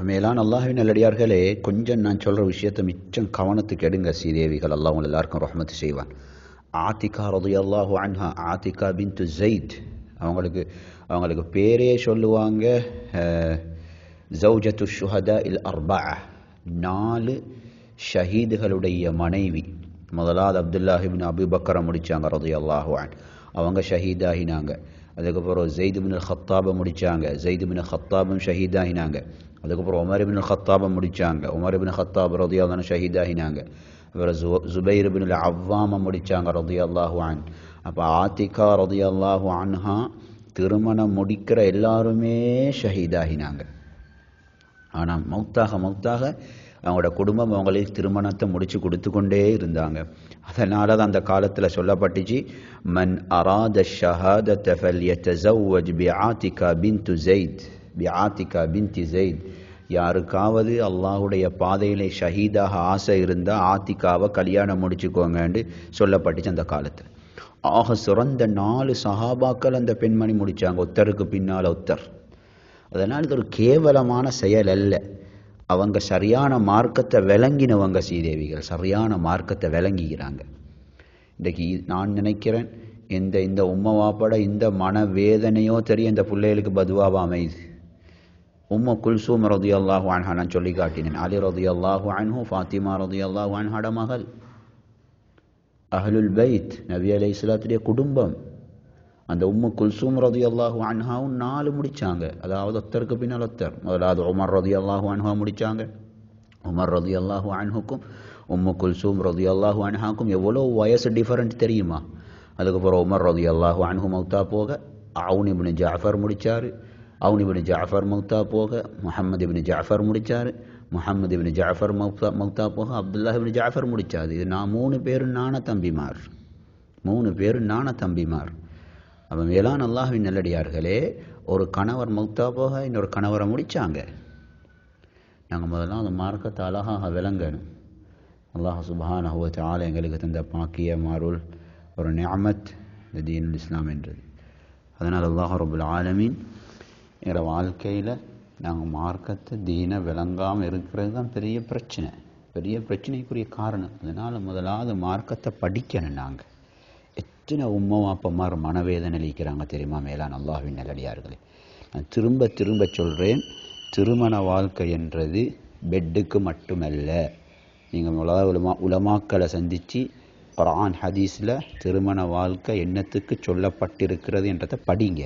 மேலான அல்லாஹ்வின் நல்லடியார்களே, கொஞ்சம் நான் சொல்கிற விஷயத்தை மிச்சம் கவனத்துக்கு எடுங்க சீதேவிகள். அல்லாஹ் உங்கள் எல்லாருக்கும் ரஹ்மத்து செய்வான். ஆத்திகா ரலியல்லாஹு அன்ஹா, ஆத்திகா பின்து ஸைத், அவங்களுக்கு பேரே சொல்லுவாங்க ஜௌஜத்து ஷுஹதா இல் அர்பா, 4 ஷஹீதுகளுடைய மனைவி. முதலாவது அப்துல்லாஹ் இப்னு அபூ பக்கரை முடித்தாங்க ரலியல்லாஹு அன்ஹு, அவங்க ஷஹீதாகினாங்க. அதுக்கப்புறம் ஸைத் இப்னு ஹத்தாபை முடித்தாங்க, ஸைத் இப்னு ஹத்தாபும் ஷஹீதாகினாங்க. அதுக்கப்புறம் Umar ibn ஹத்தாபை முடித்தாங்க, Umar ibn Khattab ரலியல்லாஹு அன்ஹு ஷஹீதாகினாங்க. அப்புறம் ஜுபைர் இப்னு அவ்வாமை முடித்தாங்க ரலியல்லாஹு அன்ஹு. அப்போ ஆத்திகா ரலியல்லாஹு அன்ஹா திருமணம் முடிக்கிற எல்லாருமே ஷஹீதாகினாங்க. ஆனால் மௌத்தாக அவங்களோட குடும்பம் அவங்களுக்கு திருமணத்தை முடித்து கொடுத்து கொண்டே இருந்தாங்க. அதனால தான் அந்த காலத்தில் சொல்லப்பட்டுச்சு, மன் அராத ஷஹாதத ஃபல்யதஸவ்வஜ் பிஆத்திகா பின்து ஸைத், பிஆத்திகா பின்தி ஸைத். யாருக்காவது அல்லாஹுடைய பாதையிலே ஷஹீதாக ஆசை இருந்தால் ஆத்திகாவை கல்யாணம் முடிச்சுக்கோங்கன்னு சொல்லப்பட்டுச்சு அந்த காலத்தில். ஆக சிறந்த 4 சஹாபாக்கள் அந்த பெண்மணி முடித்தாங்க, ஒருத்தருக்கு பின்னால் ஒருத்தர். அதனால் இது ஒரு கேவலமான செயல் அல்ல. அவங்க சரியான மார்க்கத்தை விளங்கினவங்க சீதேவிகள், சரியான மார்க்கத்தை விளங்கிக்கிறாங்க. இன்றைக்கு நான் நினைக்கிறேன், இந்த உம்மவாப்பட இந்த மனவேதனையோ தெரியும் இந்த பிள்ளைகளுக்கு பதுவாக அமையுது. உம்மு குல்சூம் ரலியல்லாஹு அன்ஹா நான் சொல்லி காட்டினேன். அலி ரலியல்லாஹு அன்ஹு, ஃபாத்திமா ரலியல்லாஹு அன்ஹாட மகள், அஹ்லுல் பைத், நபி அலைஹிஸ்ஸலாத்துடைய குடும்பம். அந்த உம்மு குல்சூம் ரலியல்லாஹு அன்ஹாவும் 4 முடித்தாங்க, அதாவது ஒருத்தருக்கு பின்னால் ஒருத்தர். முதலாவது உமர் ரலியல்லாஹு அன்ஹா முடித்தாங்க. உமர் ரலியல்லாஹு அன்ஹுக்கும் உம்மு குல்சூம் ரலியல்லாஹு அன்ஹாக்கும் எவ்வளோ வயசு டிஃபரெண்ட் தெரியுமா? அதுக்கப்புறம் உமர் ரலியல்லாஹு அன்ஹு மௌத்தா போக அவுன் இப்னு ஜாஃபர் முடித்தார். அவுன் இப்னு ஜாஃபர் மௌத்தா போக முஹம்மது இப்னு ஜாஃபர் முடித்தார். முஹம்மது இப்னு ஜாஃபர் மௌத்தா போக அப்துல்லாஹ் இப்னு ஜாஃபர் முடித்தார். இது 3 பேரும் நான தம்பிமார், 3 பேரும் நான தம்பிமார். அப்போ மேலான அல்லாஹ்வின் நல்லடியார்களே, ஒரு கணவர் மௌத்தா போக இன்னொரு கணவரை முடித்தாங்க. நாங்கள் முதல்ல அந்த மார்க்கத்தை அழகாக விளங்கணும். அல்லாஹ் சுப்ஹானஹு வ தஆலா எங்களுக்கு தந்த பாக்கியம், அருள், ஒரு நிஅமத் இந்த தீனுல் இஸ்லாம் என்றது. அதனால் அல்லாஹ் ரப்புல் ஆலமீன் எங்களோட வாழ்க்கையில் நாங்கள் மார்க்கத்தை தீனை விளங்காமல் இருக்கிறது தான் பெரிய பிரச்சனைக்குரிய காரணம். அதனால் முதலாவது மார்க்கத்தை படிக்கணும். நாங்கள் எத்தனை உம்மவாப்பமார் மனவேதனை அளிக்கிறாங்க தெரியுமா மேலான அல்லாஹ்வின் நல்லடியார்களே. நான் திரும்ப சொல்கிறேன், திருமண வாழ்க்கை என்றது பெட்டுக்கு மட்டுமல்ல. நீங்கள் உலமாக்களை சந்தித்து குர்ஆன் ஹதீஸில் திருமண வாழ்க்கை என்னத்துக்கு சொல்லப்பட்டிருக்கிறது என்றதை படிங்க.